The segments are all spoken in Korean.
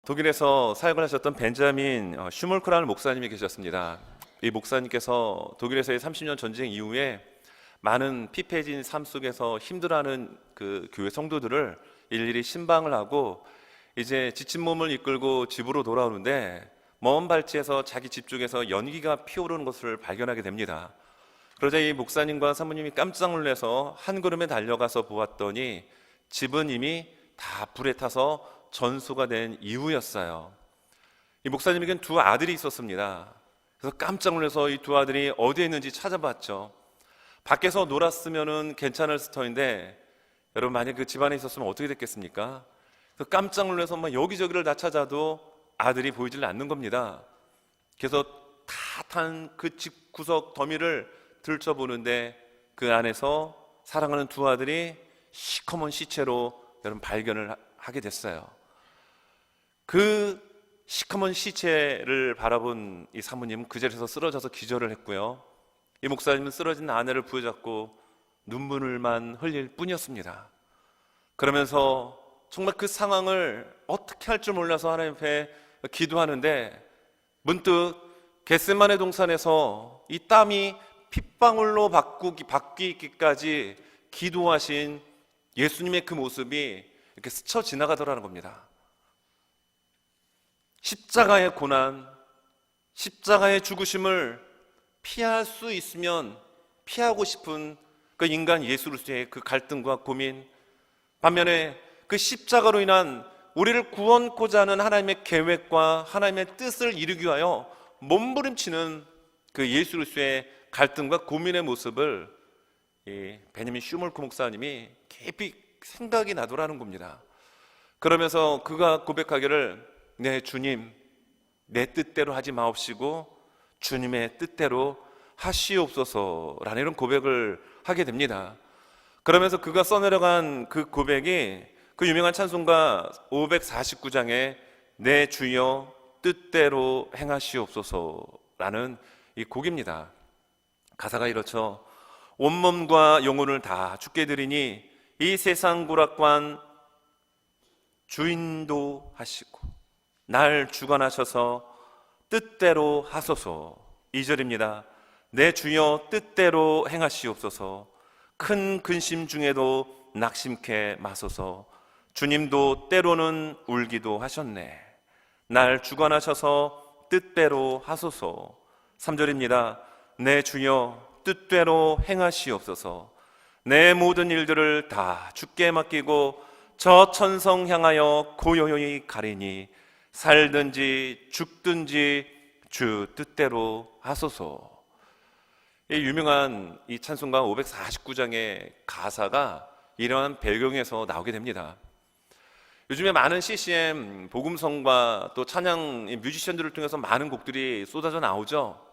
독일에서 사역을 하셨던 벤자민 슈몰크라는 목사님이 계셨습니다. 이 목사님께서 독일에서의 30년 전쟁 이후에 많은 피폐해진 삶 속에서 힘들어하는 그 교회 성도들을 일일이 신방을 하고 이제 지친 몸을 이끌고 집으로 돌아오는데 먼 발치에서 자기 집 쪽에서 연기가 피어오르는 것을 발견하게 됩니다. 그러자 이 목사님과 사모님이 깜짝 놀라서 한 걸음에 달려가서 보았더니 집은 이미 다 불에 타서 전소가 된 이후였어요. 이 목사님에겐 두 아들이 있었습니다. 그래서 깜짝 놀라서 이 두 아들이 어디에 있는지 찾아봤죠. 밖에서 놀았으면 괜찮을 터인데 여러분, 만약 그 집안에 있었으면 어떻게 됐겠습니까? 그래서 깜짝 놀라서 막 여기저기를 다 찾아도 아들이 보이질 않는 겁니다. 그래서 다 탄 그 집 구석 더미를 들춰보는데 그 안에서 사랑하는 두 아들이 시커먼 시체로 여러분 발견을 하게 됐어요. 그 시커먼 시체를 바라본 이 사모님은 그 자리에서 쓰러져서 기절을 했고요. 이 목사님은 쓰러진 아내를 부여잡고 눈물만 흘릴 뿐이었습니다. 그러면서 정말 그 상황을 어떻게 할 줄 몰라서 하나님 앞에 기도하는데 문득 겟세마네 동산에서 이 땀이 핏방울로 바뀌기까지 기도하신 예수님의 그 모습이 이렇게 스쳐 지나가더라는 겁니다. 십자가의 고난, 십자가의 죽으심을 피할 수 있으면 피하고 싶은 그 인간 예수로서의 그 갈등과 고민, 반면에 그 십자가로 인한 우리를 구원코자 하는 하나님의 계획과 하나님의 뜻을 이루기 위하여 몸부림치는 그 예수로서의 갈등과 고민의 모습을 이 베냐민 슈몰크 목사님이 깊이 생각이 나더라는 겁니다. 그러면서 그가 고백하기를, 네 주님, 내 뜻대로 하지 마옵시고 주님의 뜻대로 하시옵소서라는 이런 고백을 하게 됩니다. 그러면서 그가 써내려간 그 고백이 그 유명한 찬송가 549장에 내 주여 뜻대로 행하시옵소서라는 이 곡입니다. 가사가 이렇죠. 온몸과 영혼을 다 주께 드리니 이 세상 구락관 주인도 하시고 날 주관하셔서 뜻대로 하소서. 2절입니다. 내 주여 뜻대로 행하시옵소서. 큰 근심 중에도 낙심케 마소서. 주님도 때로는 울기도 하셨네. 날 주관하셔서 뜻대로 하소서. 3절입니다. 내 주여 뜻대로 행하시옵소서. 내 모든 일들을 다 주께 맡기고 저 천성 향하여 고요히 가리니 살든지 죽든지 주 뜻대로 하소서. 이 유명한 이 찬송가 549장의 가사가 이러한 배경에서 나오게 됩니다. 요즘에 많은 CCM, 복음성과 또 찬양 뮤지션들을 통해서 많은 곡들이 쏟아져 나오죠.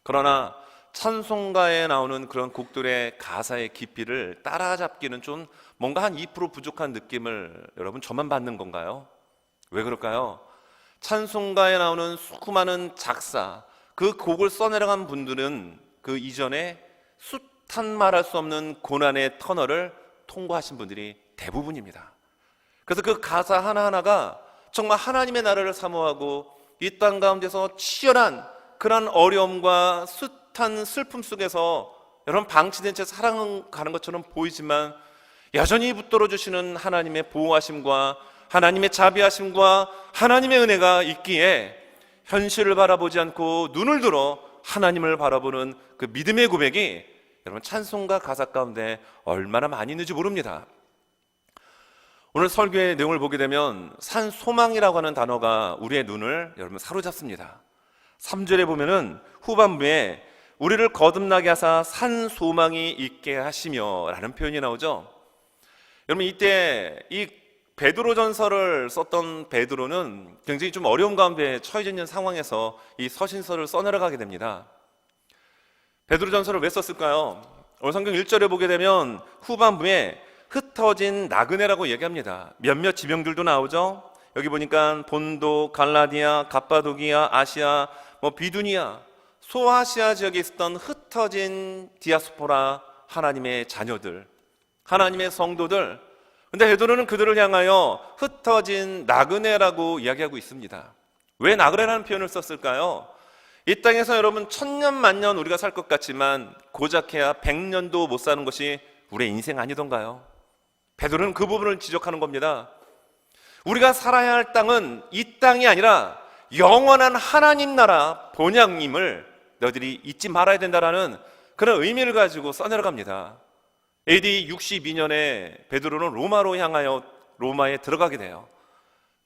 그러나 찬송가에 나오는 그런 곡들의 가사의 깊이를 따라잡기는 좀 뭔가 한 2% 부족한 느낌을 여러분 저만 받는 건가요? 왜 그럴까요? 찬송가에 나오는 수많은 작사, 그 곡을 써내려간 분들은 그 이전에 숱한 말할 수 없는 고난의 터널을 통과하신 분들이 대부분입니다. 그래서 그 가사 하나하나가 정말 하나님의 나라를 사모하고 이 땅 가운데서 치열한 그런 어려움과 숱한 슬픔 속에서 여러분 방치된 채 살아가는 것처럼 보이지만 여전히 붙들어 주시는 하나님의 보호하심과 하나님의 자비하심과 하나님의 은혜가 있기에 현실을 바라보지 않고 눈을 들어 하나님을 바라보는 그 믿음의 고백이 여러분 찬송가 가사 가운데 얼마나 많이 있는지 모릅니다. 오늘 설교의 내용을 보게 되면 산소망이라고 하는 단어가 우리의 눈을 여러분 사로잡습니다. 3절에 보면은 후반부에 우리를 거듭나게 하사 산소망이 있게 하시며 라는 표현이 나오죠. 여러분 이때 이 베드로전서를 썼던 베드로는 굉장히 좀 어려운 가운데 처해져 있는 상황에서 이 서신서를 써내려가게 됩니다. 베드로전서를 왜 썼을까요? 오늘 성경 1절에 보게 되면 후반부에 흩어진 나그네라고 얘기합니다. 몇몇 지명들도 나오죠. 여기 보니까 본도, 갈라디아, 갑바도기아, 아시아, 비두니아, 소아시아 지역에 있었던 흩어진 디아스포라 하나님의 자녀들, 하나님의 성도들, 근데 베드로는 그들을 향하여 흩어진 나그네라고 이야기하고 있습니다. 왜 나그네라는 표현을 썼을까요? 이 땅에서 여러분 천년 만년 우리가 살 것 같지만 고작해야 100년도 못 사는 것이 우리의 인생 아니던가요? 베드로는 그 부분을 지적하는 겁니다. 우리가 살아야 할 땅은 이 땅이 아니라 영원한 하나님 나라 본향임을 너희들이 잊지 말아야 된다라는 그런 의미를 가지고 써내려갑니다. AD 62년에 베드로는 로마로 향하여 로마에 들어가게 돼요.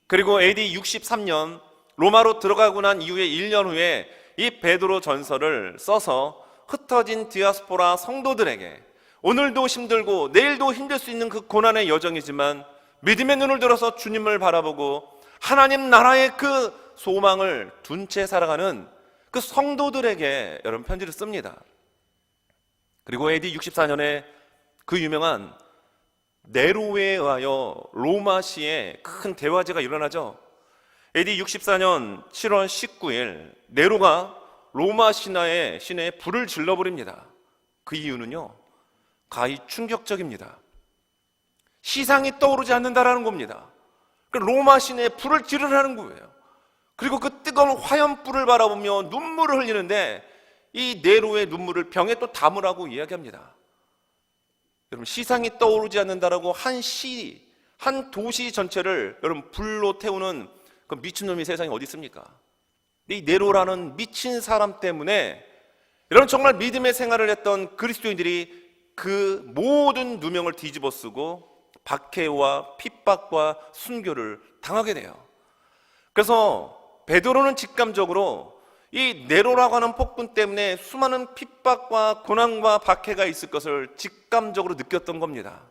그리고 AD 63년 로마로 들어가고 난 이후에 1년 후에 이 베드로 전서를 써서 흩어진 디아스포라 성도들에게 오늘도 힘들고 내일도 힘들 수 있는 그 고난의 여정이지만 믿음의 눈을 들어서 주님을 바라보고 하나님 나라의 그 소망을 둔 채 살아가는 그 성도들에게 여러분 편지를 씁니다. 그리고 AD 64년에 그 유명한 네로에 의하여 로마시에 큰 대화제가 일어나죠. AD 64년 7월 19일 네로가 로마 시내에 불을 질러버립니다. 그 이유는요, 가히 충격적입니다. 시상이 떠오르지 않는다라는 겁니다. 로마 시내에 불을 지르라는 거예요. 그리고 그 뜨거운 화염불을 바라보며 눈물을 흘리는데 이 네로의 눈물을 병에 또 담으라고 이야기합니다. 여러분, 시상이 떠오르지 않는다라고 한 도시 전체를 여러분 불로 태우는 그 미친놈이 세상에 어디 있습니까? 이 네로라는 미친 사람 때문에 여러분 정말 믿음의 생활을 했던 그리스도인들이 그 모든 누명을 뒤집어 쓰고 박해와 핍박과 순교를 당하게 돼요. 그래서 베드로는 직감적으로 이 네로라고 하는 폭군 때문에 수많은 핍박과 고난과 박해가 있을 것을 직감적으로 느꼈던 겁니다.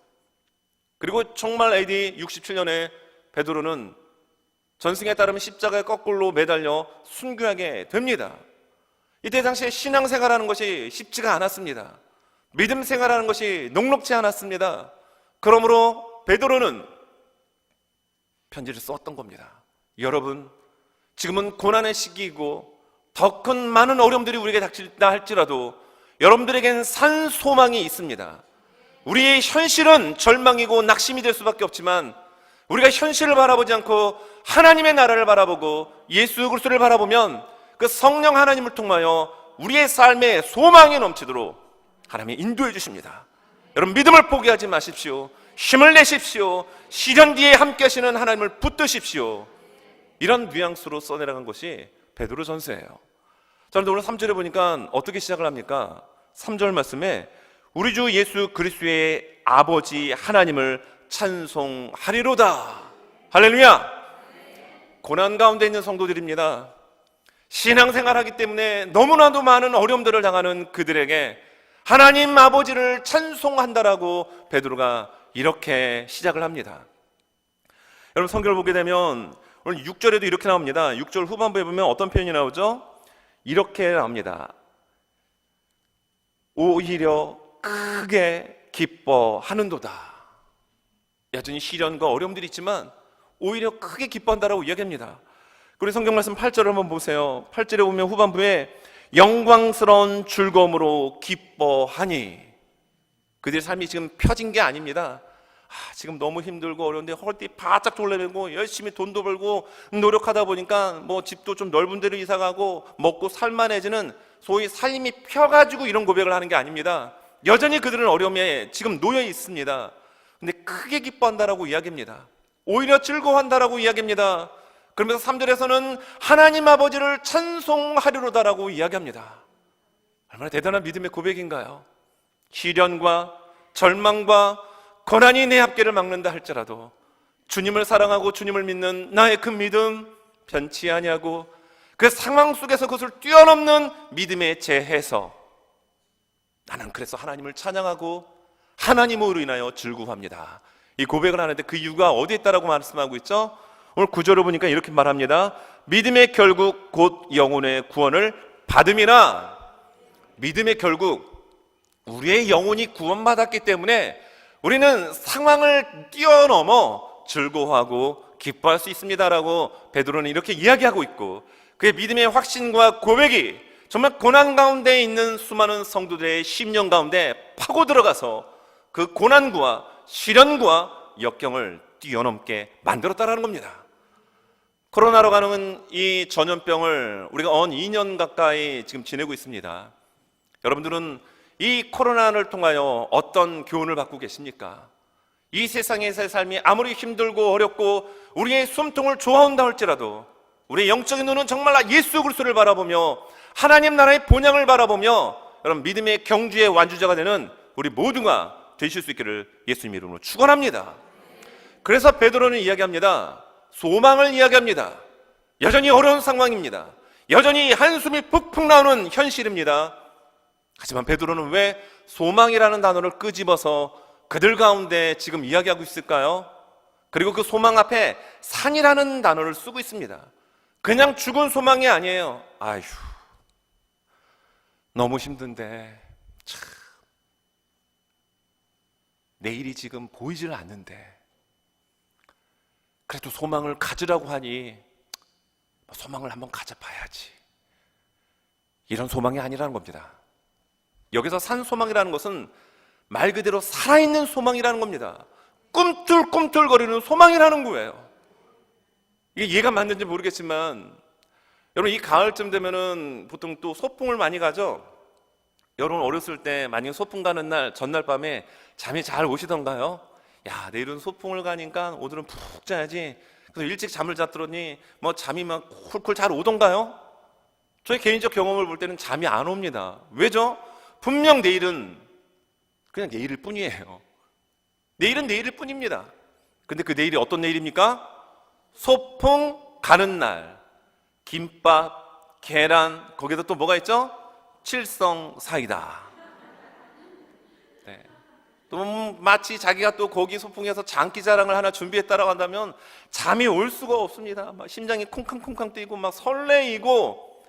그리고 정말 AD 67년에 베드로는 전승에 따르면 십자가에 거꾸로 매달려 순교하게 됩니다. 이때 당시에 신앙생활하는 것이 쉽지가 않았습니다. 믿음 생활하는 것이 녹록지 않았습니다. 그러므로 베드로는 편지를 썼던 겁니다. 여러분, 지금은 고난의 시기이고 더 큰 많은 어려움들이 우리에게 닥칠다 할지라도 여러분들에겐 산 소망이 있습니다. 우리의 현실은 절망이고 낙심이 될 수밖에 없지만 우리가 현실을 바라보지 않고 하나님의 나라를 바라보고 예수 그리스도를 바라보면 그 성령 하나님을 통하여 우리의 삶에 소망이 넘치도록 하나님이 인도해 주십니다. 여러분, 믿음을 포기하지 마십시오. 힘을 내십시오. 시련 뒤에 함께 하시는 하나님을 붙드십시오. 이런 뉘앙스로 써내려간 것이 베드로 전서예요. 저는 오늘 3절에 보니까 어떻게 시작을 합니까? 3절 말씀에 우리 주 예수 그리스도의 아버지 하나님을 찬송하리로다. 할렐루야. 고난 가운데 있는 성도들입니다. 신앙생활하기 때문에 너무나도 많은 어려움들을 당하는 그들에게 하나님 아버지를 찬송한다라고 베드로가 이렇게 시작을 합니다. 여러분, 성경을 보게 되면 오늘 6절에도 이렇게 나옵니다. 6절 후반부에 보면 어떤 표현이 나오죠? 이렇게 나옵니다. 오히려 크게 기뻐하는도다. 여전히 시련과 어려움들이 있지만 오히려 크게 기뻐한다라고 이야기합니다. 그리고 성경 말씀 8절을 한번 보세요. 8절에 보면 후반부에 영광스러운 즐거움으로 기뻐하니, 그들의 삶이 지금 펴진 게 아닙니다. 지금 너무 힘들고 어려운데 허리 바짝 졸라매고 열심히 돈도 벌고 노력하다 보니까 뭐 집도 좀 넓은 데로 이사 가고 먹고 살만해지는 소위 삶이 펴가지고 이런 고백을 하는 게 아닙니다. 여전히 그들은 어려움에 지금 놓여 있습니다. 근데 크게 기뻐한다라고 이야기합니다. 오히려 즐거워한다라고 이야기합니다. 그러면서 3절에서는 하나님 아버지를 찬송하리로다라고 이야기합니다. 얼마나 대단한 믿음의 고백인가요? 시련과 절망과 고난이 내 앞길을 막는다 할지라도 주님을 사랑하고 주님을 믿는 나의 그 믿음 변치 아니하고 그 상황 속에서 그것을 뛰어넘는 믿음의 재해서 나는 그래서 하나님을 찬양하고 하나님으로 인하여 즐거워합니다. 이 고백을 하는데 그 이유가 어디에 있다라고 말씀하고 있죠? 오늘 9절을 보니까 이렇게 말합니다. 믿음의 결국 곧 영혼의 구원을 받음이나, 믿음의 결국 우리의 영혼이 구원받았기 때문에 우리는 상황을 뛰어넘어 즐거워하고 기뻐할 수 있습니다라고 베드로는 이렇게 이야기하고 있고, 그의 믿음의 확신과 고백이 정말 고난 가운데 있는 수많은 성도들의 심령 가운데 파고 들어가서 그 고난과 시련과 역경을 뛰어넘게 만들었다라는 겁니다. 코로나로 가는 이 전염병을 우리가 2년 가까이 지금 지내고 있습니다. 여러분들은 이 코로나를 통하여 어떤 교훈을 받고 계십니까? 이 세상에서의 삶이 아무리 힘들고 어렵고 우리의 숨통을 조아온다 할지라도 우리의 영적인 눈은 정말 예수 그리스도를 바라보며 하나님 나라의 본향을 바라보며 여러분 믿음의 경주의 완주자가 되는 우리 모두가 되실 수 있기를 예수님 이름으로 축원합니다. 그래서 베드로는 이야기합니다. 소망을 이야기합니다. 여전히 어려운 상황입니다. 여전히 한숨이 푹푹 나오는 현실입니다. 하지만 베드로는 왜 소망이라는 단어를 끄집어서 그들 가운데 지금 이야기하고 있을까요? 그리고 그 소망 앞에 산이라는 단어를 쓰고 있습니다. 그냥 죽은 소망이 아니에요. 아휴, 너무 힘든데 참 내일이 지금 보이질 않는데 그래도 소망을 가지라고 하니 소망을 한번 가져봐야지. 이런 소망이 아니라는 겁니다. 여기서 산 소망이라는 것은 말 그대로 살아있는 소망이라는 겁니다. 꿈틀꿈틀거리는 소망이라는 거예요. 이게 이해가 맞는지 모르겠지만 여러분 이 가을쯤 되면은 보통 또 소풍을 많이 가죠. 여러분 어렸을 때 만약에 소풍 가는 날 전날 밤에 잠이 잘 오시던가요? 야, 내일은 소풍을 가니까 오늘은 푹 자야지. 그래서 일찍 잠을 잤더니 뭐 잠이 막 쿨쿨 잘 오던가요? 저의 개인적 경험을 볼 때는 잠이 안 옵니다. 왜죠? 분명 내일은 그냥 내일일 뿐이에요. 내일은 내일일 뿐입니다. 근데 그 내일이 어떤 내일입니까? 소풍 가는 날. 김밥, 계란, 거기다 또 뭐가 있죠? 칠성 사이다. 네. 또 마치 자기가 또 거기 소풍에서 장기자랑을 하나 준비했다라고 한다면 잠이 올 수가 없습니다. 막 심장이 쿵쾅쿵쾅 뛰고 막 설레이고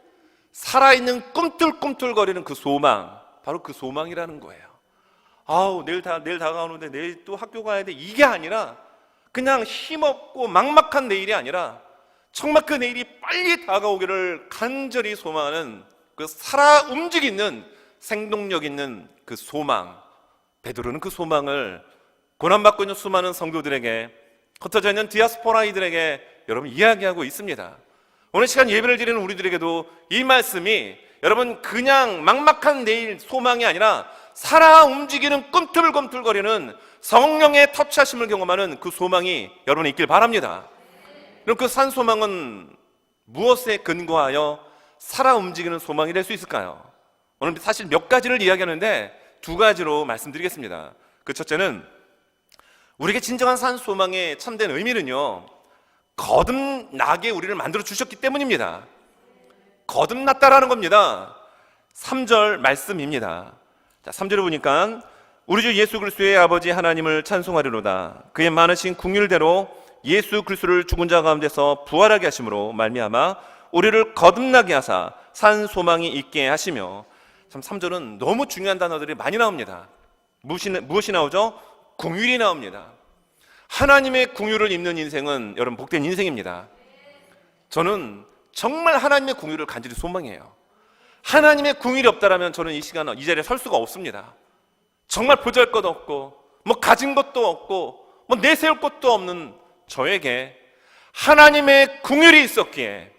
살아있는 꿈틀꿈틀거리는 그 소망, 바로 그 소망이라는 거예요. 아우 내일 다가오는데 내일 또 학교 가야 돼. 이게 아니라 그냥 힘없고 막막한 내일이 아니라 정말 그 내일이 빨리 다가오기를 간절히 소망하는 그 살아 움직이는 생동력 있는 그 소망. 베드로는 그 소망을 고난받고 있는 수많은 성도들에게, 흩어져 있는 디아스포라이들에게 여러분 이야기하고 있습니다. 오늘 시간 예배를 드리는 우리들에게도 이 말씀이 여러분 그냥 막막한 내일 소망이 아니라 살아 움직이는 꿈틀꿈틀거리는 성령의 터치하심을 경험하는 그 소망이 여러분이 있길 바랍니다. 그럼 그 산 소망은 무엇에 근거하여 살아 움직이는 소망이 될 수 있을까요? 오늘 사실 몇 가지를 이야기하는데 두 가지로 말씀드리겠습니다. 그 첫째는 우리에게 진정한 산 소망의 참된 의미는요, 거듭나게 우리를 만들어 주셨기 때문입니다. 거듭났다라는 겁니다. 3절 말씀입니다. 자, 3절을 보니까 우리 주 예수 그리스도의 아버지 하나님을 찬송하리로다. 그의 많으신 긍휼대로 예수 그리스도를 죽은 자 가운데서 부활하게 하심으로 말미암아 우리를 거듭나게 하사 산 소망이 있게 하시며. 참 3절은 너무 중요한 단어들이 많이 나옵니다. 무엇이 나오죠? 긍휼이 나옵니다. 하나님의 긍휼을 입는 인생은 여러분 복된 인생입니다. 저는 정말 하나님의 긍휼을 간절히 소망해요. 하나님의 긍휼이 없다라면 저는 이 시간 이 자리에 설 수가 없습니다. 정말 보잘것없고 뭐 가진 것도 없고 뭐 내세울 것도 없는 저에게 하나님의 긍휼이 있었기에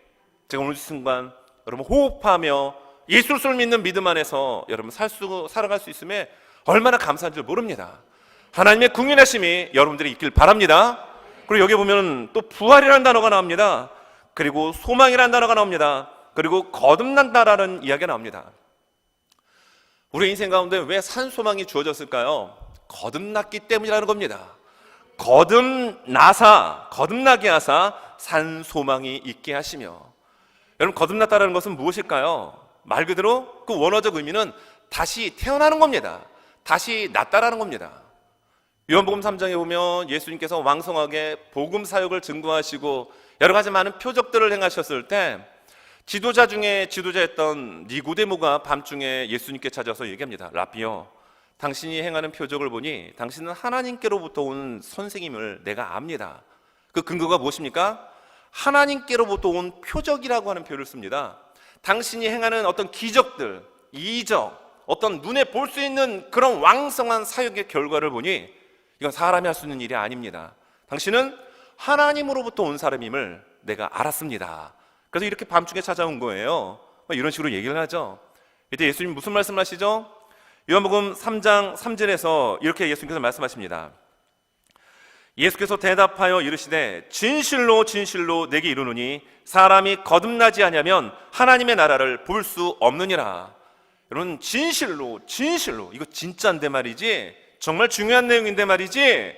제가 오늘 이 순간 여러분 호흡하며 예수 그리스도를 믿는 믿음 안에서 여러분 살아갈 수 있음에 얼마나 감사한 줄 모릅니다. 하나님의 긍휼하심이 여러분들이 있길 바랍니다. 그리고 여기 보면 또 부활이라는 단어가 나옵니다. 그리고 소망이라는 단어가 나옵니다. 그리고 거듭난다라는 이야기가 나옵니다. 우리 인생 가운데 왜 산 소망이 주어졌을까요? 거듭났기 때문이라는 겁니다. 거듭나게 하사 산 소망이 있게 하시며. 여러분 거듭났다라는 것은 무엇일까요? 말 그대로 그 원어적 의미는 다시 태어나는 겁니다. 다시 났다라는 겁니다. 요한복음 3장에 보면 예수님께서 왕성하게 복음 사역을 증거하시고 여러 가지 많은 표적들을 행하셨을 때 지도자 중에 지도자였던 니고데모가 밤중에 예수님께 찾아서 얘기합니다. 라비요, 당신이 행하는 표적을 보니 당신은 하나님께로부터 온 선생님을 내가 압니다. 그 근거가 무엇입니까? 하나님께로부터 온 표적이라고 하는 표현을 씁니다. 당신이 행하는 어떤 기적들, 이적, 어떤 눈에 볼 수 있는 그런 왕성한 사역의 결과를 보니 이건 사람이 할 수 있는 일이 아닙니다. 당신은 하나님으로부터 온 사람임을 내가 알았습니다. 그래서 이렇게 밤중에 찾아온 거예요. 이런 식으로 얘기를 하죠. 이때 예수님 무슨 말씀을 하시죠? 요한복음 3장 3절에서 이렇게 예수님께서 말씀하십니다. 예수께서 대답하여 이르시되 진실로 진실로 내게 이르노니 사람이 거듭나지 아니하면 하나님의 나라를 볼 수 없느니라. 여러분, 진실로 진실로, 이거 진짜인데 말이지, 정말 중요한 내용인데 말이지,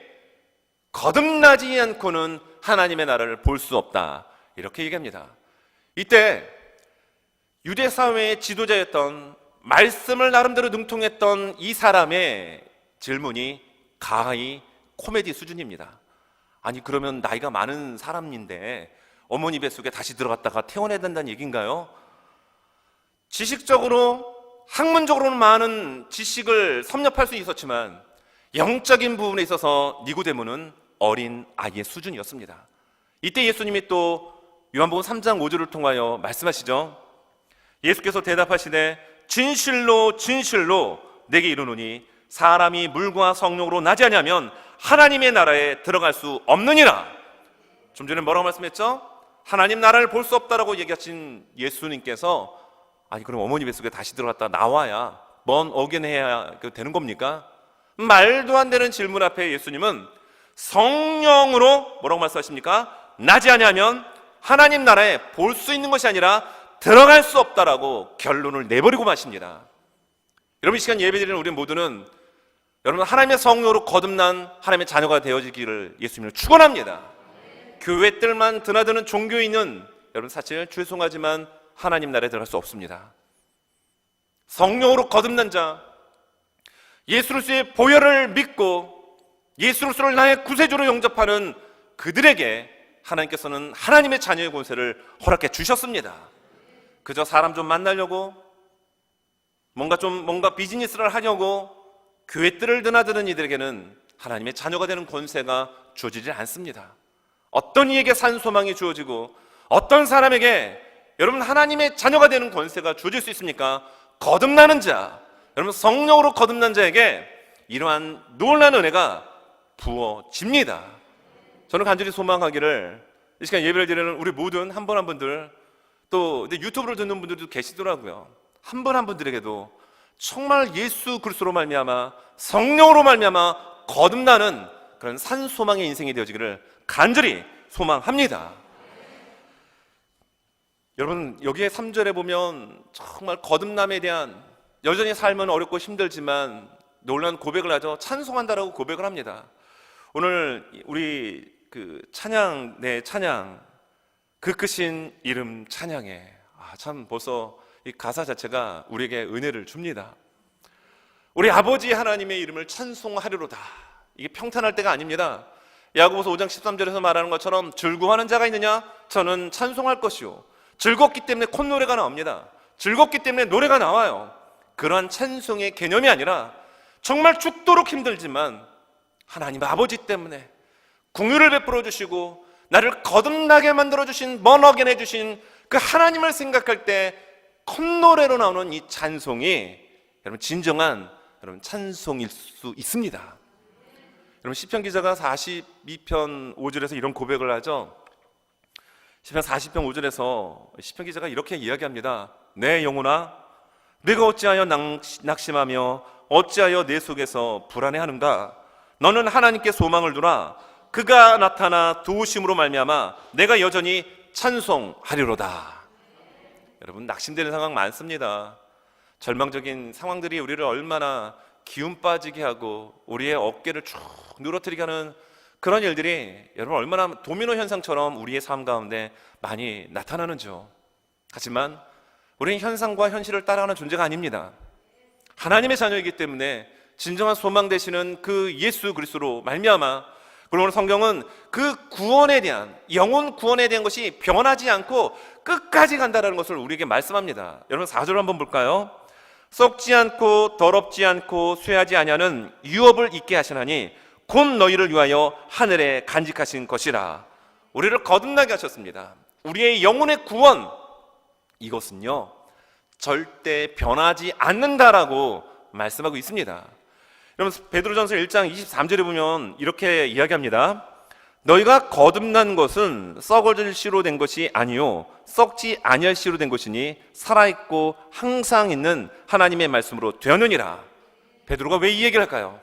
거듭나지 않고는 하나님의 나라를 볼 수 없다, 이렇게 얘기합니다. 이때 유대 사회의 지도자였던, 말씀을 나름대로 능통했던 이 사람의 질문이 가히 코미디 수준입니다. 아니, 그러면 나이가 많은 사람인데 어머니 뱃속에 다시 들어갔다가 태어나야 된다는 얘기인가요? 지식적으로, 학문적으로는 많은 지식을 섭렵할 수 있었지만 영적인 부분에 있어서 니고데모는 어린 아이의 수준이었습니다. 이때 예수님이 또 요한복음 3장 5절을 통하여 말씀하시죠. 예수께서 대답하시되 진실로 진실로 내게 이르노니 사람이 물과 성령으로 나지 아니하면 하나님의 나라에 들어갈 수 없느니라. 좀 전에 뭐라고 말씀했죠? 하나님 나라를 볼 수 없다라고 얘기하신 예수님께서, 아니 그럼 어머니 뱃속에 다시 들어갔다 나와야 뭔 어견해야 되는 겁니까? 말도 안 되는 질문 앞에 예수님은 성령으로 뭐라고 말씀하십니까? 나지 아니하면 하나님 나라에 볼 수 있는 것이 아니라 들어갈 수 없다라고 결론을 내버리고 마십니다. 여러분, 이 시간 예배드리는 우리 모두는 여러분 하나님의 성령으로 거듭난 하나님의 자녀가 되어지기를 예수님을 축원합니다. 교회들만 드나드는 종교인은 여러분 사실 죄송하지만 하나님 나라에 들어갈 수 없습니다. 성령으로 거듭난 자, 예수 그리스도의 보혈을 믿고 예수 그리스도를 나의 구세주로 영접하는 그들에게 하나님께서는 하나님의 자녀의 권세를 허락해 주셨습니다. 그저 사람 좀 만나려고, 뭔가 비즈니스를 하려고 교회들을 드나드는 이들에게는 하나님의 자녀가 되는 권세가 주어지지 않습니다. 어떤 이에게 산소망이 주어지고 어떤 사람에게 여러분 하나님의 자녀가 되는 권세가 주어질 수 있습니까? 거듭나는 자, 여러분 성령으로 거듭난 자에게 이러한 놀라운 은혜가 부어집니다. 저는 간절히 소망하기를 이 시간 예배를 드리는 우리 모든 한 분 한 분들, 또 유튜브를 듣는 분들도 계시더라고요. 한 분 한 분들에게도 정말 예수 그리스도로 말미암아 성령으로 말미암아 거듭나는 그런 산소망의 인생이 되어지기를 간절히 소망합니다. 여러분, 여기에 3절에 보면 정말 거듭남에 대한, 여전히 삶은 어렵고 힘들지만 놀라운 고백을 하죠. 찬송한다라고 고백을 합니다. 오늘 우리 찬양, 그 크신 이름 찬양해. 참 벌써 이 가사 자체가 우리에게 은혜를 줍니다. 우리 아버지 하나님의 이름을 찬송하리로다. 이게 평탄할 때가 아닙니다. 야고보서 5장 13절에서 말하는 것처럼 즐거워하는 자가 있느냐? 저는 찬송할 것이요. 즐겁기 때문에 콧노래가 나옵니다. 즐겁기 때문에 노래가 나와요. 그러한 찬송의 개념이 아니라 정말 죽도록 힘들지만 하나님 아버지 때문에 긍휼을 베풀어 주시고 나를 거듭나게 만들어 주신, 번어겐 해주신 그 하나님을 생각할 때 콧노래로 나오는 이 찬송이 여러분 진정한 여러분 찬송일 수 있습니다. 여러분 시편 기자가 42편 5절에서 이런 고백을 하죠. 시편 40편 5절에서 시편 기자가 이렇게 이야기합니다. 내 영혼아, 내가 어찌하여 낙심하며 어찌하여 내 속에서 불안해하는가? 너는 하나님께 소망을 두라. 그가 나타나 도우심으로 말미암아 내가 여전히 찬송하리로다. 여러분 낙심되는 상황 많습니다. 절망적인 상황들이 우리를 얼마나 기운 빠지게 하고 우리의 어깨를 쭉 누러뜨리게 하는 그런 일들이 여러분 얼마나 도미노 현상처럼 우리의 삶 가운데 많이 나타나는지요. 하지만 우리는 현상과 현실을 따라가는 존재가 아닙니다. 하나님의 자녀이기 때문에 진정한 소망 되시는 그 예수 그리스도로 말미암아, 그리고 오늘 성경은 그 구원에 대한, 영혼 구원에 대한 것이 변하지 않고 끝까지 간다는 것을 우리에게 말씀합니다. 여러분 4절 한번 볼까요? 썩지 않고 더럽지 않고 쇠하지 아니하는 유업을 있게 하시나니 곧 너희를 위하여 하늘에 간직하신 것이라. 우리를 거듭나게 하셨습니다. 우리의 영혼의 구원, 이것은요 절대 변하지 않는다라고 말씀하고 있습니다. 여러분 베드로전서 1장 23절에 보면 이렇게 이야기합니다. 너희가 거듭난 것은 썩어질 씨로 된 것이 아니요 썩지 아니할 씨로 된 것이니 살아있고 항상 있는 하나님의 말씀으로 되었느니라. 베드로가 왜 이 얘기를 할까요?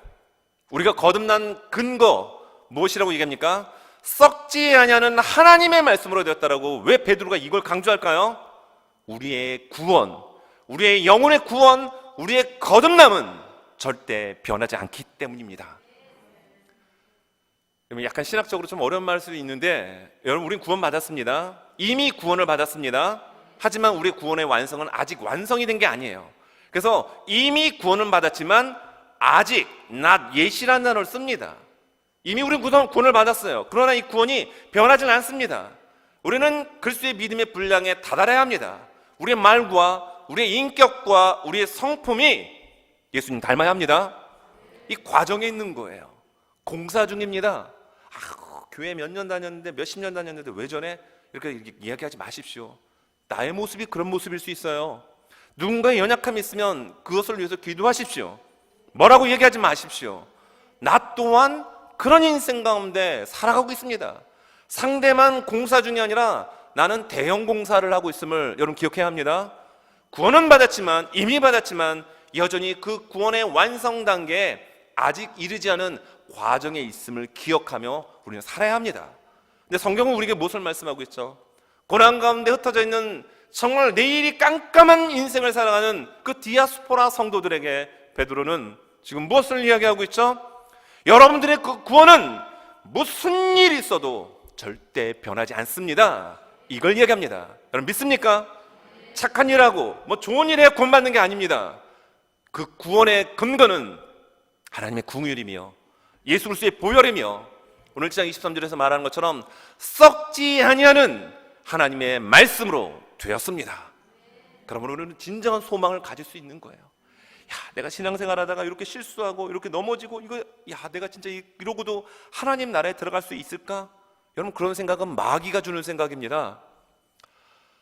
우리가 거듭난 근거 무엇이라고 얘기합니까? 썩지 아니하는 하나님의 말씀으로 되었다라고. 왜 베드로가 이걸 강조할까요? 우리의 구원, 우리의 영혼의 구원, 우리의 거듭남은 절대 변하지 않기 때문입니다. 약간 신학적으로 좀 어려운 말일 수도 있는데, 여러분 우리는 구원 받았습니다. 이미 구원을 받았습니다. 하지만 우리의 구원의 완성은 아직 완성이 된 게 아니에요. 그래서 이미 구원은 받았지만 아직 not yet이라는 단어를 씁니다. 이미 우리는 구원을 받았어요. 그러나 이 구원이 변하지는 않습니다. 우리는 그리스도의 믿음의 분량에 다다라야 합니다. 우리의 말과 우리의 인격과 우리의 성품이 예수님 닮아야 합니다. 이 과정에 있는 거예요. 공사 중입니다. 교회 몇 년 다녔는데 몇십 년 다녔는데 왜 저래? 이렇게 이야기하지 마십시오. 나의 모습이 그런 모습일 수 있어요. 누군가의 연약함이 있으면 그것을 위해서 기도하십시오. 뭐라고 얘기하지 마십시오. 나 또한 그런 인생 가운데 살아가고 있습니다. 상대만 공사 중이 아니라 나는 대형 공사를 하고 있음을 여러분 기억해야 합니다. 구원은 받았지만, 이미 받았지만 여전히 그 구원의 완성 단계에 아직 이르지 않은 과정에 있음을 기억하며 우리는 살아야 합니다. 근데 성경은 우리에게 무엇을 말씀하고 있죠? 고난 가운데 흩어져 있는 정말 내일이 깜깜한 인생을 살아가는 그 디아스포라 성도들에게 베드로는 지금 무엇을 이야기하고 있죠? 여러분들의 그 구원은 무슨 일이 있어도 절대 변하지 않습니다. 이걸 이야기합니다. 여러분 믿습니까? 착한 일하고 좋은 일에 구원받는 게 아닙니다. 그 구원의 근거는 하나님의 긍휼이며 예수 그리스도의 보혈이며 오늘 1장 23절에서 말하는 것처럼 썩지 아니하는 하나님의 말씀으로 되었습니다. 그러므로 우리는 진정한 소망을 가질 수 있는 거예요. 내가 신앙생활 하다가 이렇게 실수하고 이렇게 넘어지고 내가 진짜 이러고도 하나님 나라에 들어갈 수 있을까? 여러분 그런 생각은 마귀가 주는 생각입니다.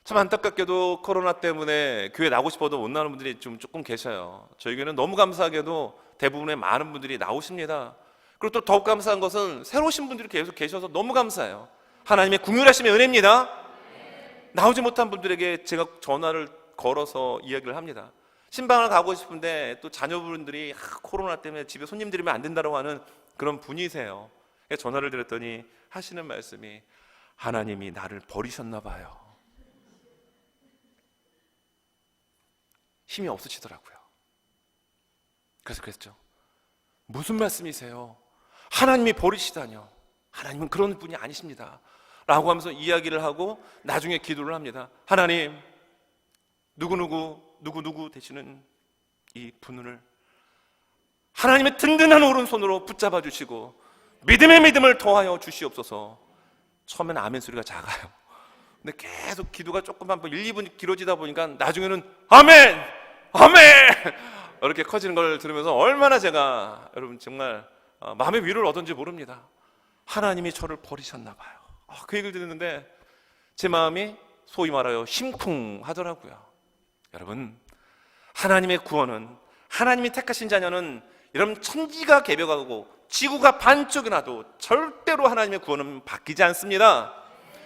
참 안타깝게도 코로나 때문에 교회 나오고 싶어도 못 나오는 분들이 조금 계셔요. 저희 교회는 너무 감사하게도 대부분의 많은 분들이 나오십니다. 그리고 또 더욱 감사한 것은 새로 오신 분들이 계속 계셔서 너무 감사해요. 하나님의 긍휼하심의 은혜입니다. 나오지 못한 분들에게 제가 전화를 걸어서 이야기를 합니다. 신방을 가고 싶은데 또 자녀분들이 코로나 때문에 집에 손님들이면 안 된다고 하는 그런 분이세요. 전화를 드렸더니 하시는 말씀이 하나님이 나를 버리셨나 봐요. 힘이 없으시더라고요. 그래서 그랬죠. 무슨 말씀이세요? 하나님이 버리시다뇨. 하나님은 그런 분이 아니십니다. 라고 하면서 이야기를 하고 나중에 기도를 합니다. 하나님, 누구 되시는 이 분을 하나님의 든든한 오른손으로 붙잡아 주시고 믿음의 믿음을 더하여 주시옵소서. 처음엔 아멘 소리가 작아요. 근데 계속 기도가 조금 1, 2분 길어지다 보니까 나중에는 아멘! 아멘! 이렇게 커지는 걸 들으면서 얼마나 제가 여러분 정말 마음의 위로를 얻었는지 모릅니다. 하나님이 저를 버리셨나 봐요. 그 얘기를 듣는데 제 마음이 소위 말하여 심쿵하더라고요. 여러분, 하나님의 구원은, 하나님이 택하신 자녀는 여러분 천지가 개벽하고 지구가 반쪽이 나도 절대로 하나님의 구원은 바뀌지 않습니다.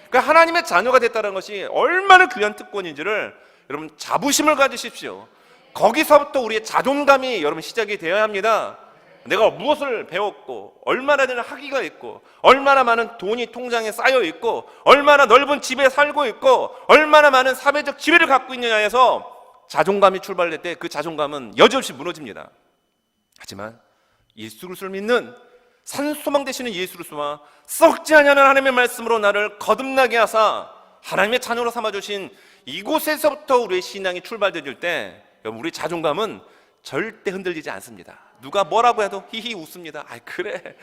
그러니까 하나님의 자녀가 됐다는 것이 얼마나 귀한 특권인지를 여러분 자부심을 가지십시오. 거기서부터 우리의 자존감이 여러분 시작이 되어야 합니다. 내가 무엇을 배웠고 얼마나 되는 학위가 있고 얼마나 많은 돈이 통장에 쌓여 있고 얼마나 넓은 집에 살고 있고 얼마나 많은 사회적 지위를 갖고 있느냐에서 자존감이 출발될 때 그 자존감은 여지없이 무너집니다. 하지만 예수 그리스도를 믿는 산소망 되시는 예수 그리스도와 썩지 아니하는 하나님의 말씀으로 나를 거듭나게 하사 하나님의 자녀로 삼아주신 이곳에서부터 우리의 신앙이 출발될 때 우리 자존감은 절대 흔들리지 않습니다. 누가 뭐라고 해도 히히 웃습니다. 그래.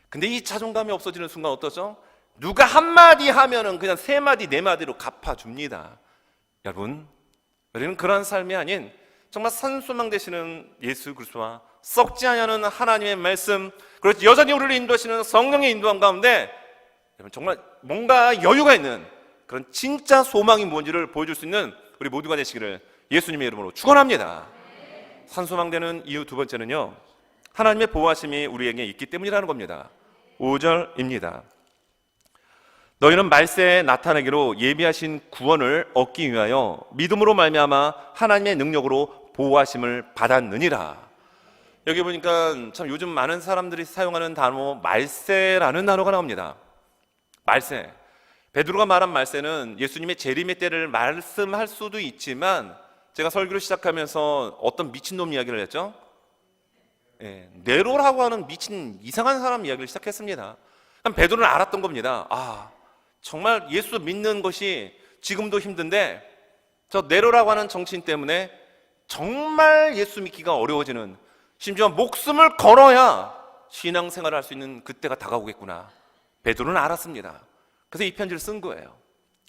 근데 이 자존감이 없어지는 순간 어떠죠? 누가 한마디 하면은 그냥 3마디 4마디로 갚아줍니다. 여러분, 우리는 그러한 삶이 아닌 정말 산소망 되시는 예수 그리스도와 썩지 아니하는 하나님의 말씀, 그리고 여전히 우리를 인도하시는 성령의 인도함 가운데 정말 뭔가 여유가 있는 그런 진짜 소망이 뭔지를 보여줄 수 있는 우리 모두가 되시기를 예수님의 이름으로 축원합니다. 산소망되는 이유 두 번째는요, 하나님의 보호하심이 우리에게 있기 때문이라는 겁니다. 5절입니다. 너희는 말세에 나타나기로 예비하신 구원을 얻기 위하여 믿음으로 말미암아 하나님의 능력으로 보호하심을 받았느니라. 여기 보니까 참 요즘 많은 사람들이 사용하는 단어 말세라는 단어가 나옵니다. 말세. 베드로가 말한 말세는 예수님의 재림의 때를 말씀할 수도 있지만, 제가 설교를 시작하면서 어떤 미친놈 이야기를 했죠? 네로라고 하는 미친 이상한 사람 이야기를 시작했습니다. 베드로는 알았던 겁니다. 정말 예수 믿는 것이 지금도 힘든데 저 네로라고 하는 정치인 때문에 정말 예수 믿기가 어려워지는, 심지어 목숨을 걸어야 신앙생활을 할 수 있는 그때가 다가오겠구나. 베드로는 알았습니다. 그래서 이 편지를 쓴 거예요.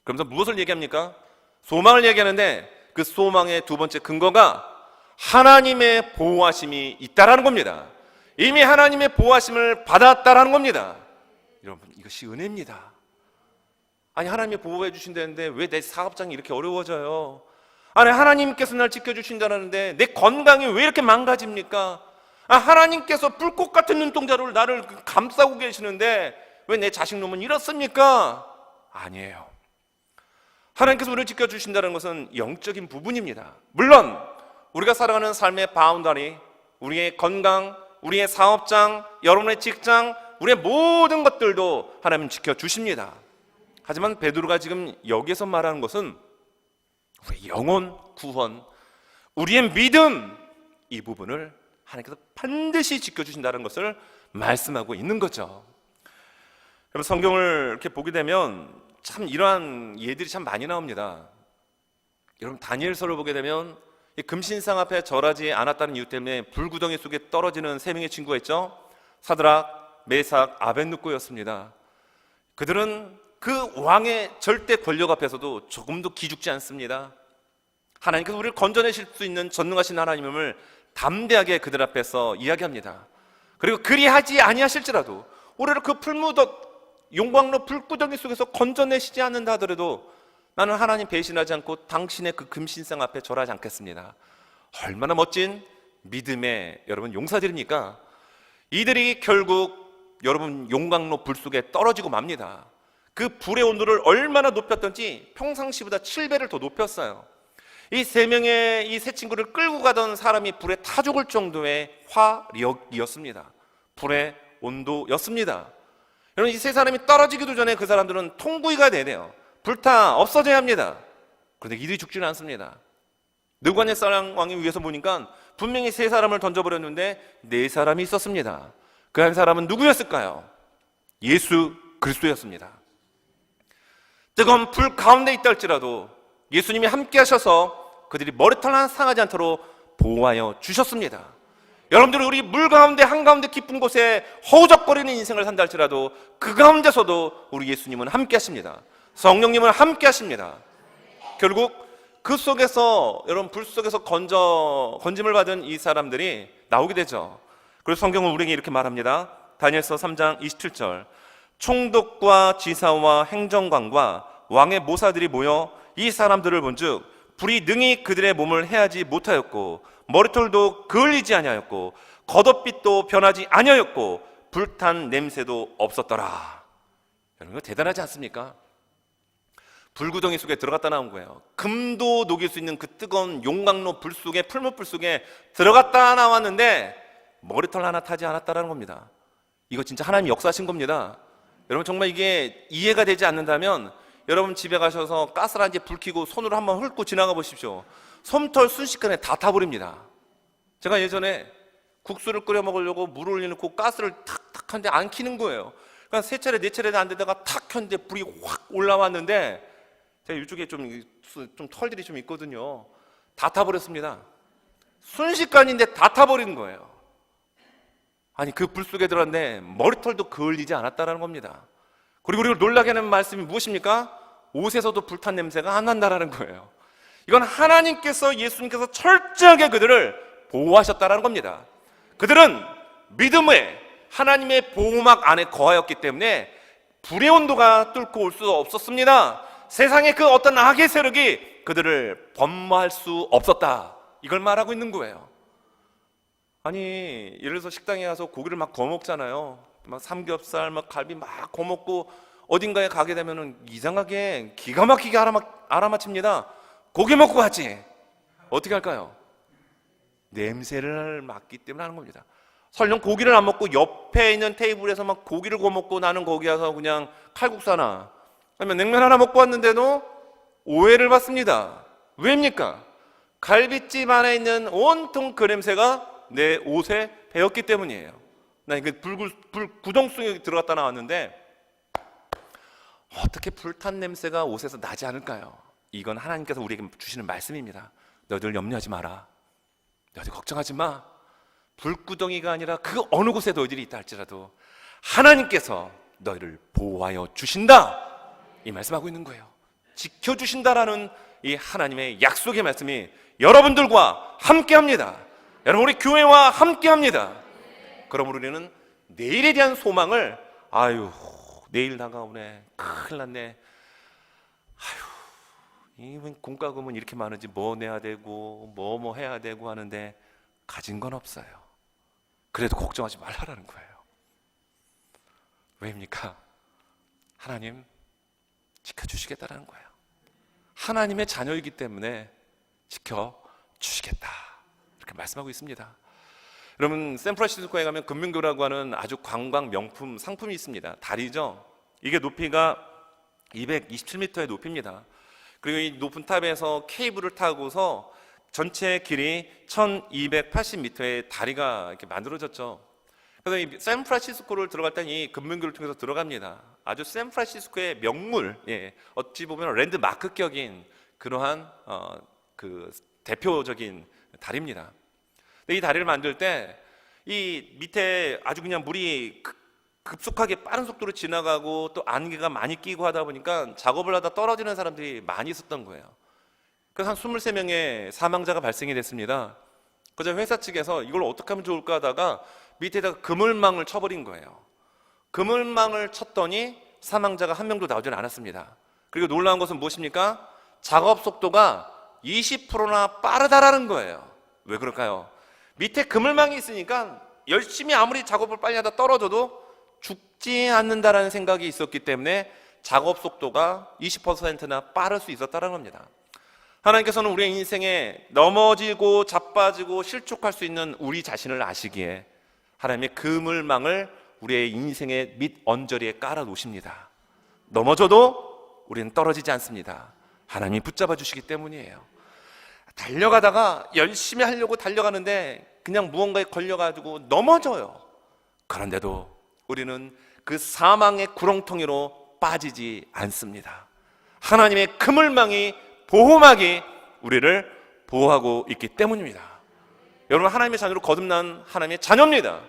그러면서 무엇을 얘기합니까? 소망을 얘기하는데 그 소망의 두 번째 근거가 하나님의 보호하심이 있다라는 겁니다. 이미 하나님의 보호하심을 받았다라는 겁니다. 여러분, 이것이 은혜입니다. 아니, 하나님이 보호해 주신다는데 왜 내 사업장이 이렇게 어려워져요? 아니, 하나님께서 날 지켜주신다는데 내 건강이 왜 이렇게 망가집니까? 하나님께서 불꽃 같은 눈동자로 나를 감싸고 계시는데 왜 내 자식놈은 이렇습니까? 아니에요. 하나님께서 우리를 지켜주신다는 것은 영적인 부분입니다. 물론 우리가 살아가는 삶의 바운더리, 우리의 건강, 우리의 사업장, 여러분의 직장, 우리의 모든 것들도 하나님은 지켜주십니다. 하지만 베드로가 지금 여기서 말하는 것은 우리의 영혼 구원, 우리의 믿음, 이 부분을 하나님께서 반드시 지켜주신다는 것을 말씀하고 있는 거죠. 여러분, 성경을 이렇게 보게 되면 참 이러한 예들이 참 많이 나옵니다. 여러분, 다니엘서를 보게 되면 이 금신상 앞에 절하지 않았다는 이유 때문에 불구덩이 속에 떨어지는 세 명의 친구가 있죠. 사드락, 메삭, 아벳느고였습니다. 그들은 그 왕의 절대 권력 앞에서도 조금도 기죽지 않습니다. 하나님께서 우리를 건져내실 수 있는 전능하신 하나님을 담대하게 그들 앞에서 이야기합니다. 그리고 그리하지 아니하실지라도 우리를 그 풀무덕 용광로 불구덩이 속에서 건져내시지 않는다 하더라도 나는 하나님 배신하지 않고 당신의 그 금신상 앞에 절하지 않겠습니다. 얼마나 멋진 믿음의 여러분 용사들입니까? 이들이 결국 여러분 용광로 불 속에 떨어지고 맙니다. 그 불의 온도를 얼마나 높였던지 평상시보다 7배를 더 높였어요. 이 세 명의 이 세 친구를 끌고 가던 사람이 불에 타 죽을 정도의 화력이었습니다. 불의 온도였습니다. 여러분, 이 세 사람이 떨어지기도 전에 그 사람들은 통구이가 돼야, 불타 없어져야 합니다. 그런데 이들이 죽지는 않습니다. 느부갓네살 왕이 위에서 보니까 분명히 세 사람을 던져버렸는데 네 사람이 있었습니다. 그 한 사람은 누구였을까요? 예수 그리스도였습니다. 뜨거운 불 가운데 있다 할지라도 예수님이 함께 하셔서 그들이 머리털 하나 상하지 않도록 보호하여 주셨습니다. 여러분들이 우리 물 가운데 한가운데 깊은 곳에 허우적거리는 인생을 산다 할지라도 그 가운데서도 우리 예수님은 함께 하십니다. 성령님은 함께 하십니다. 결국 그 속에서, 여러분, 불 속에서 건짐을 받은 이 사람들이 나오게 되죠. 그래서 성경은 우리에게 이렇게 말합니다. 다니엘서 3장 27절, 총독과 지사와 행정관과 왕의 모사들이 모여 이 사람들을 본즉 불이 능히 그들의 몸을 해하지 못하였고 머리털도 그을리지 아니하였고 겉옷빛도 변하지 아니하였고 불탄 냄새도 없었더라. 여러분, 이거 대단하지 않습니까? 불구덩이 속에 들어갔다 나온 거예요. 금도 녹일 수 있는 그 뜨거운 용광로 불 속에, 풀무불 속에 들어갔다 나왔는데 머리털 하나 타지 않았다라는 겁니다. 이거 진짜 하나님 역사하신 겁니다. 여러분, 정말 이게 이해가 되지 않는다면 여러분 집에 가셔서 가스레인지에 불 켜고 손으로 한번 훑고 지나가 보십시오. 솜털 순식간에 다 타버립니다. 제가 예전에 국수를 끓여 먹으려고 물을 올려놓고 가스를 탁탁 하는데 안 켜는 거예요. 그러니까 세 차례 네 차례 안 되다가 탁 켰는데 불이 확 올라왔는데, 제가 이쪽에 좀 털들이 좀 있거든요. 다 타버렸습니다. 순식간인데 다 타버리는 거예요. 아니, 그 불 속에 들어갔는데 머리털도 그을리지 않았다라는 겁니다. 그리고 우리를 놀라게 하는 말씀이 무엇입니까? 옷에서도 불탄 냄새가 안 난다라는 거예요. 이건 하나님께서, 예수님께서 철저하게 그들을 보호하셨다라는 겁니다. 그들은 믿음의 하나님의 보호막 안에 거하였기 때문에 불의 온도가 뚫고 올 수 없었습니다. 세상의 그 어떤 악의 세력이 그들을 범할 수 없었다, 이걸 말하고 있는 거예요. 아니, 예를 들어서 식당에 가서 고기를 막 구워 먹잖아요. 막 삼겹살, 막 갈비 막 구워 먹고 어딘가에 가게 되면은 이상하게 기가 막히게 알아맞힙니다. 고기 먹고 갔지. 어떻게 할까요? 냄새를 맡기 때문에 하는 겁니다. 설령 고기를 안 먹고 옆에 있는 테이블에서 막 고기를 구워 먹고 나는 거기 가서 그냥 칼국수 하나 아니면 냉면 하나 먹고 왔는데도 오해를 받습니다. 왜입니까? 갈비집 안에 있는 온통 그 냄새가 내 옷에 배었기 때문이에요. 나 이게 구덩텅이 들어갔다 나왔는데 어떻게 불탄 냄새가 옷에서 나지 않을까요? 이건 하나님께서 우리에게 주시는 말씀입니다. 너희들 염려하지 마라. 너희들 걱정하지 마. 불구덩이가 아니라 그 어느 곳에 너희들이 있다 할지라도 하나님께서 너희를 보호하여 주신다. 이 말씀하고 있는 거예요. 지켜주신다라는 이 하나님의 약속의 말씀이 여러분들과 함께합니다. 여러분, 우리 교회와 함께합니다. 그러므로 우리는 내일에 대한 소망을 내일 다가오네, 큰일 났네, 이 공과금은 이렇게 많은지 뭐 내야 되고 뭐 해야 되고 하는데 가진 건 없어요. 그래도 걱정하지 말라라는 거예요. 왜입니까? 하나님 지켜주시겠다라는 거예요. 하나님의 자녀이기 때문에 지켜주시겠다, 이렇게 말씀하고 있습니다. 여러분, 샌프란시스코에 가면 금명교라고 하는 아주 관광 명품 상품이 있습니다. 다리죠. 이게 높이가 227m의 높이입니다. 그리고 이 높은 탑에서 케이블을 타고서 전체 길이 1280m의 다리가 이렇게 만들어졌죠. 그래서 이 샌프란시스코를 들어갈 때 이 금명교를 통해서 들어갑니다. 아주 샌프란시스코의 명물, 어찌 보면 랜드마크격인 그러한 그 대표적인 다리입니다. 근데 이 다리를 만들 때 이 밑에 아주 그냥 물이 급속하게 빠른 속도로 지나가고 또 안개가 많이 끼고 하다 보니까 작업을 하다 떨어지는 사람들이 많이 있었던 거예요. 그래서 한 23명의 사망자가 발생이 됐습니다. 그래서 회사 측에서 이걸 어떻게 하면 좋을까 하다가 밑에다가 그물망을 쳐버린 거예요. 그물망을 쳤더니 사망자가 한 명도 나오지 않았습니다. 그리고 놀라운 것은 무엇입니까? 작업 속도가 20%나 빠르다라는 거예요. 왜 그럴까요? 밑에 그물망이 있으니까 열심히 아무리 작업을 빨리 하다 떨어져도 죽지 않는다라는 생각이 있었기 때문에 작업 속도가 20%나 빠를 수 있었다는 겁니다. 하나님께서는 우리의 인생에 넘어지고 자빠지고 실족할 수 있는 우리 자신을 아시기에 하나님의 그물망을 우리의 인생의 밑 언저리에 깔아 놓으십니다. 넘어져도 우리는 떨어지지 않습니다. 하나님이 붙잡아 주시기 때문이에요. 달려가다가 열심히 하려고 달려가는데 그냥 무언가에 걸려가지고 넘어져요. 그런데도 우리는 그 사망의 구렁텅이로 빠지지 않습니다. 하나님의 그물망이, 보호막이 우리를 보호하고 있기 때문입니다. 여러분, 하나님의 자녀로 거듭난 하나님의 자녀입니다.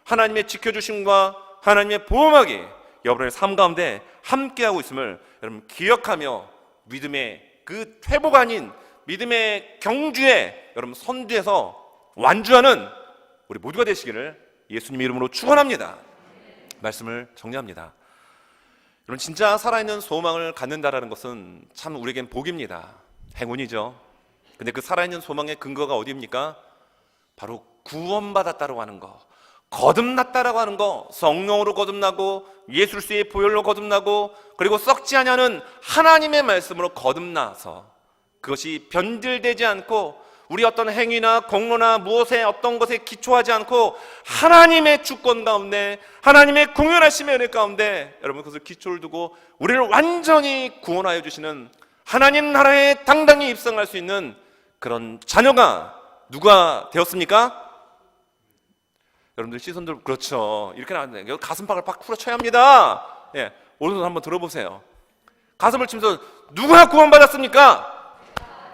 하나님의 지켜주심과 하나님의 보호막이 여러분의 삶 가운데 함께하고 있음을 여러분 기억하며 믿음의 그 회복 아닌 믿음의 경주에 여러분 선두에서 완주하는 우리 모두가 되시기를 예수님 이름으로 축원합니다. 말씀을 정리합니다. 여러분, 진짜 살아있는 소망을 갖는다라는 것은 참 우리에겐 복입니다. 행운이죠. 근데 그 살아있는 소망의 근거가 어디입니까? 바로 구원받았다라고 하는 거, 거듭났다라고 하는 거, 성령으로 거듭나고 예수 그리스도의 보혈로 거듭나고 그리고 썩지 아니하는 하나님의 말씀으로 거듭나서 그것이 변질되지 않고 우리 어떤 행위나 공로나 무엇에 어떤 것에 기초하지 않고 하나님의 주권 가운데 하나님의 공연하심의 은혜 가운데 여러분 그것을 기초를 두고 우리를 완전히 구원하여 주시는 하나님 나라에 당당히 입성할 수 있는 그런 자녀가 누가 되었습니까? 여러분들 시선들 그렇죠. 이렇게 나왔는데 가슴팍을 팍 후려쳐야 합니다. 오른손 한번 들어보세요. 가슴을 치면서 누가 구원받았습니까?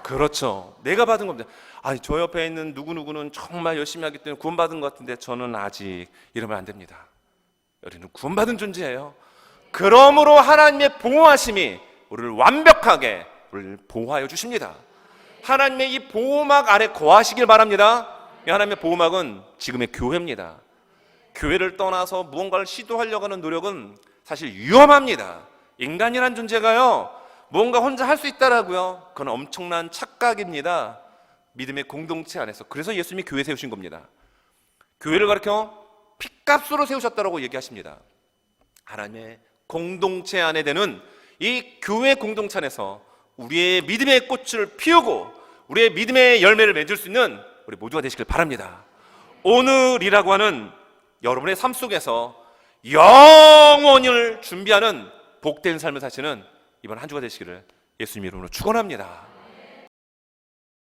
그렇죠. 내가 받은 겁니다. 아니, 저 옆에 있는 누구누구는 정말 열심히 하기 때문에 구원받은 것 같은데 저는 아직 이러면 안 됩니다. 우리는 구원받은 존재예요. 그러므로 하나님의 보호하심이 우리를 완벽하게 우리를 보호하여 주십니다. 하나님의 이 보호막 아래 거하시길 바랍니다. 이 하나님의 보호막은 지금의 교회입니다. 교회를 떠나서 무언가를 시도하려고 하는 노력은 사실 위험합니다. 인간이란 존재가요, 뭔가 혼자 할 수 있다라고요, 그건 엄청난 착각입니다. 믿음의 공동체 안에서. 그래서 예수님이 교회 세우신 겁니다. 교회를 가르쳐 핏값으로 세우셨다고 얘기하십니다. 하나님의 공동체 안에 되는 이 교회 공동체 안에서 우리의 믿음의 꽃을 피우고 우리의 믿음의 열매를 맺을 수 있는 우리 모두가 되시길 바랍니다. 오늘이라고 하는 여러분의 삶 속에서 영원을 준비하는 복된 삶을 사시는 이번 한 주가 되시기를 예수님 이름으로 축원합니다.